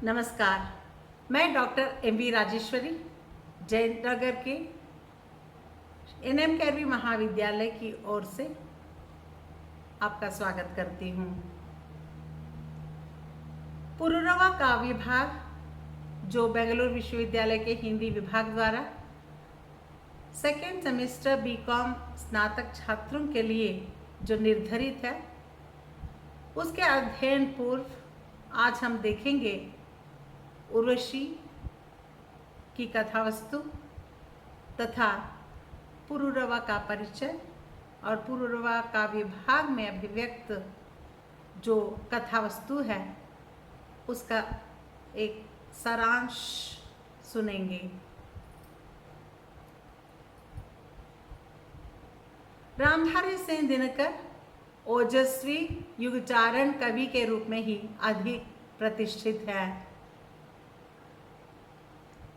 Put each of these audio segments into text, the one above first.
नमस्कार। मैं doctor MV. Rajeshwari Jaynagar के एन.एम. कैरवी महाविद्यालय की ओर से आपका स्वागत करती हूँ। पुरूरवा काव्य भाग जो बेंगलुरु विश्वविद्यालय के हिंदी विभाग द्वारा सेकेंड सेमेस्टर बीकॉम स्नातक छात्रों के लिए जो निर्धारित है, उसके अध्ययन पूर्व आज हम देखेंगे उर्वशी की कथावस्तु तथा पुरूरवा का परिचय और पुरूरवा का विभाग में अभिव्यक्त जो कथावस्तु है उसका एक सारांश सुनेंगे। रामधारी सिंह दिनकर ओजस्वी युगचारण कवि के रूप में ही अधिक प्रतिष्ठित है।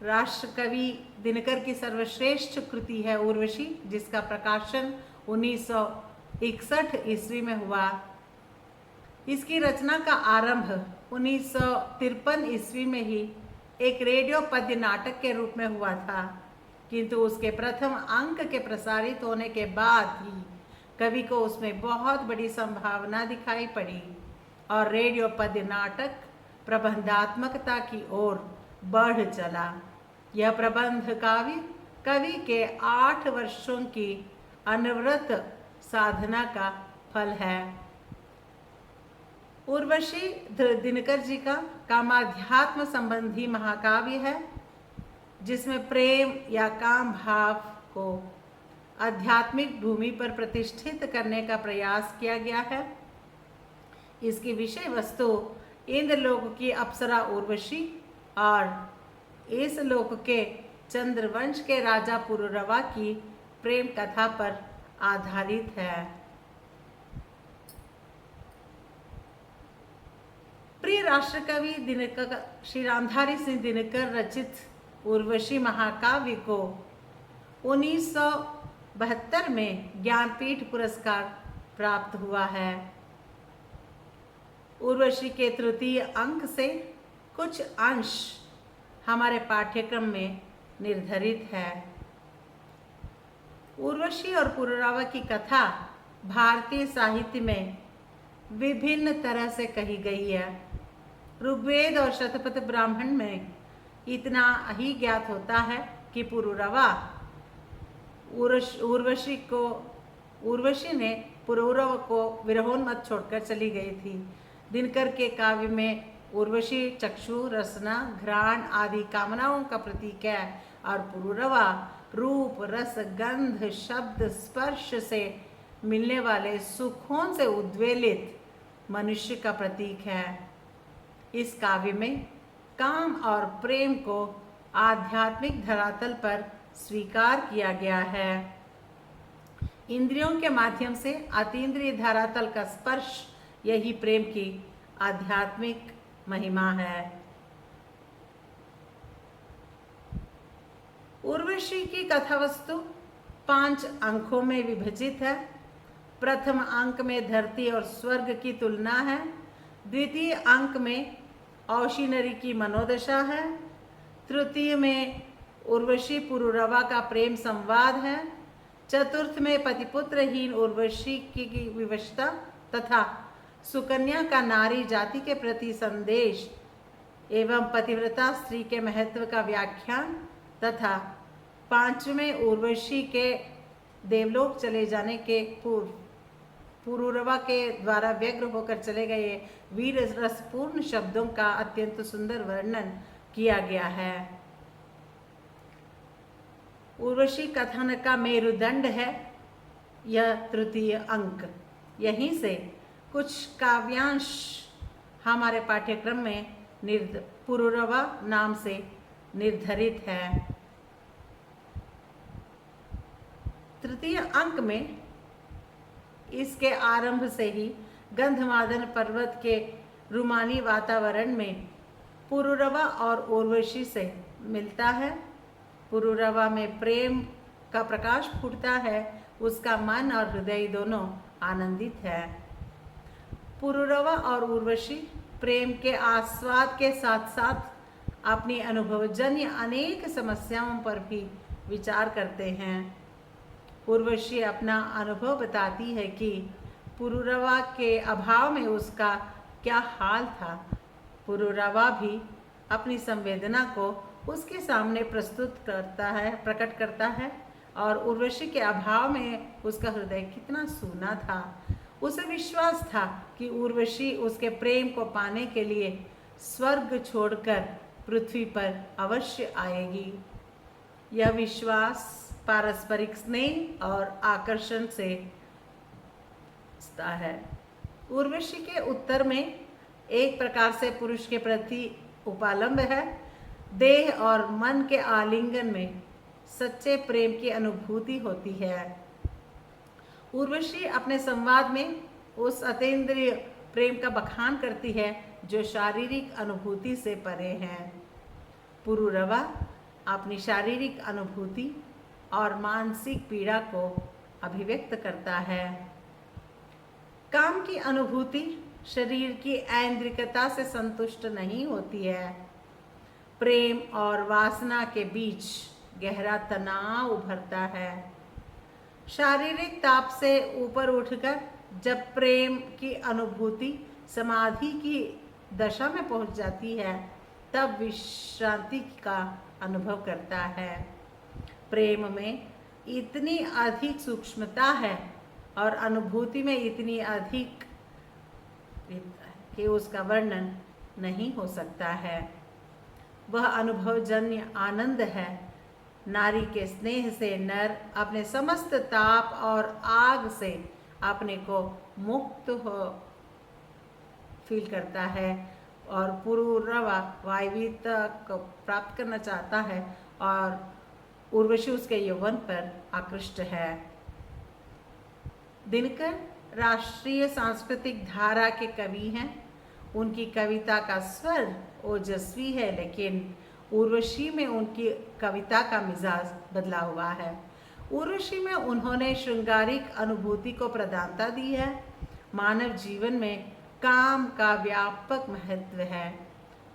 राष्ट्र कवि दिनकर की सर्वश्रेष्ठ कृति है उर्वशी, जिसका प्रकाशन 1961 ईस्वी में हुआ। इसकी रचना का आरंभ 1953 ईस्वी में ही एक रेडियो पद्य नाटक के रूप में हुआ था, किंतु उसके प्रथम अंक के प्रसारित होने के बाद ही कवि को उसमें बहुत बड़ी संभावना दिखाई पड़ी और रेडियो पद्य नाटक प्रबंधात्मकता की ओर बढ़ चला। यह प्रबंध काव्य कवि के 8 वर्षों की अनवरत साधना का फल है। उर्वशी दिनकर जी का कामाध्यात्म संबंधी महाकाव्य है, जिसमें प्रेम या काम भाव को आध्यात्मिक भूमि पर प्रतिष्ठित करने का प्रयास किया गया है। इसकी विषय वस्तु इंद्रलोक की अप्सरा उर्वशी और इस लोक के चंद्रवंश के राजा पुरूरवा की प्रेम कथा पर आधारित है। प्रिय राष्ट्र कवि दिनकर श्री रामधारी सिंह दिनकर रचित उर्वशी महाकाव्य को 1972 में ज्ञानपीठ पुरस्कार प्राप्त हुआ है। उर्वशी के तृतीय अंक से कुछ अंश हमारे पाठ्यक्रम में निर्धारित है। उर्वशी और पुरूरवा की कथा भारतीय साहित्य में विभिन्न तरह से कही गई है। ऋग्वेद और शतपथ ब्राह्मण में इतना ही ज्ञात होता है कि पुरूरवा उर्वशी ने पुरूरवा को विरहोन्मत्त छोड़कर चली गई थी। दिनकर के काव्य में उर्वशी चक्षु, रसना, घ्राण आदि कामनाओं का प्रतीक है और पुरूरवा रूप, रस, गंध, शब्द, स्पर्श से मिलने वाले सुखों से उद्वेलित मनुष्य का प्रतीक है। इस काव्य में काम और प्रेम को आध्यात्मिक धरातल पर स्वीकार किया गया है। इंद्रियों के माध्यम से अतीन्द्रिय धरातल का स्पर्श यही प्रेम की आध्यात्मिक महिमा है। उर्वशी की कथावस्तु 5 अंकों में विभाजित है। प्रथम अंक में धरती और स्वर्ग की तुलना है। द्वितीय अंक में औशीनरी की मनोदशा है। तृतीय में उर्वशी पुरूरवा का प्रेम संवाद है। चतुर्थ में पतिपुत्रहीन उर्वशी की विवशता तथा सुकन्या का नारी जाति के प्रति संदेश एवं पतिव्रता स्त्री के महत्व का व्याख्यान तथा पांचवें उर्वशी के देवलोक चले जाने के पूर्व पुरूरवा के द्वारा व्यग्र होकर चले गए वीर रसपूर्ण शब्दों का अत्यंत सुंदर वर्णन किया गया है। उर्वशी कथन का मेरुदंड है यह तृतीय अंक। यहीं से कुछ काव्यांश हमारे पाठ्यक्रम में पुरूरवा नाम से निर्धारित है। तृतीय अंक में इसके आरंभ से ही गंधमादन पर्वत के रुमानी वातावरण में पुरूरवा और उर्वशी से मिलता है। पुरूरवा में प्रेम का प्रकाश फूटता है, उसका मन और हृदय दोनों आनंदित है। पुरूरवा और उर्वशी प्रेम के आस्वाद के साथ साथ अपनी अनुभवजन्य अनेक समस्याओं पर भी विचार करते हैं। उर्वशी अपना अनुभव बताती है कि पुरुरवा के अभाव में उसका क्या हाल था। पुरुरवा भी अपनी संवेदना को उसके सामने प्रकट करता है और उर्वशी के अभाव में उसका हृदय कितना सूना था। उसे विश्वास था कि उर्वशी उसके प्रेम को पाने के लिए स्वर्ग छोड़कर पृथ्वी पर अवश्य आएगी। यह विश्वास पारस्परिक स्नेह और आकर्षण से है। उर्वशी के उत्तर में एक प्रकार से पुरुष के प्रति उपालंब है। देह और मन के आलिंगन में सच्चे प्रेम की अनुभूति होती है। उर्वशी अपने संवाद में उस अतीन्द्रिय प्रेम का बखान करती है जो शारीरिक अनुभूति से परे है। पुरुरवा अपनी शारीरिक अनुभूति और मानसिक पीड़ा को अभिव्यक्त करता है। काम की अनुभूति शरीर की ऐन्द्रिकता से संतुष्ट नहीं होती है। प्रेम और वासना के बीच गहरा तनाव उभरता है। शारीरिक ताप से ऊपर उठकर जब प्रेम की अनुभूति समाधि की दशा में पहुंच जाती है तब विश्रांति का अनुभव करता है। प्रेम में इतनी अधिक सूक्ष्मता है और अनुभूति में इतनी अधिक कि उसका वर्णन नहीं हो सकता है। वह अनुभवजन्य आनंद है। नारी के स्नेह से नर अपने समस्त ताप और आग से अपने को मुक्त हो फील करता है और पुरुरवा वायवीता को प्राप्त करना चाहता है और उर्वशी उसके यौवन पर आकृष्ट है। दिनकर राष्ट्रीय सांस्कृतिक धारा के कवि हैं। उनकी कविता का स्वर ओजस्वी है, लेकिन उर्वशी में उनकी कविता का मिजाज बदला हुआ है। उर्वशी में उन्होंने श्रृंगारिक अनुभूति को प्रधानता दी है। मानव जीवन में काम का व्यापक महत्व है।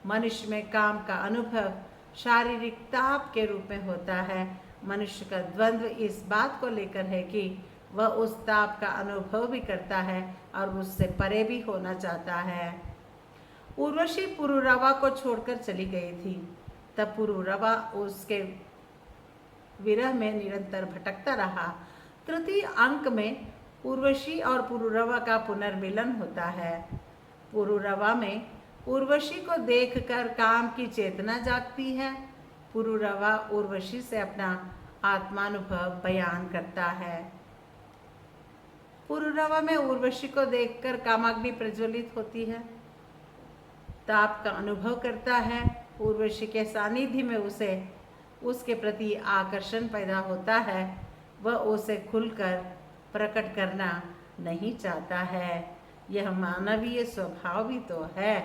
मनुष्य में काम का अनुभव शारीरिक ताप के रूप में होता है। मनुष्य का द्वंद्व इस बात को लेकर है कि वह उस ताप का अनुभव भी करता है और उससे परे भी होना चाहता है। उर्वशी पुरुरवा को छोड़कर चली गई थी। तब पुरुरवा उसके विरह में निरंतर भटकता रहा। तृतीय अंक में उर्वशी और पुरुरवा का पुनर्मिलन होता है। पुरुरवा में उर्वशी को देखकर काम की चेतना जागती है। पुरुरवा उर्वशी से अपना आत्मानुभव बयान करता है। पुरुरवा में उर्वशी को देखकर कामाग्नि प्रज्वलित होती है, ताप का अनुभव करता है। उर्वशी के सानिध्य में उसे उसके प्रति आकर्षण पैदा होता है। वह उसे खुलकर प्रकट करना नहीं चाहता है। यह मानवीय स्वभाव भी तो है।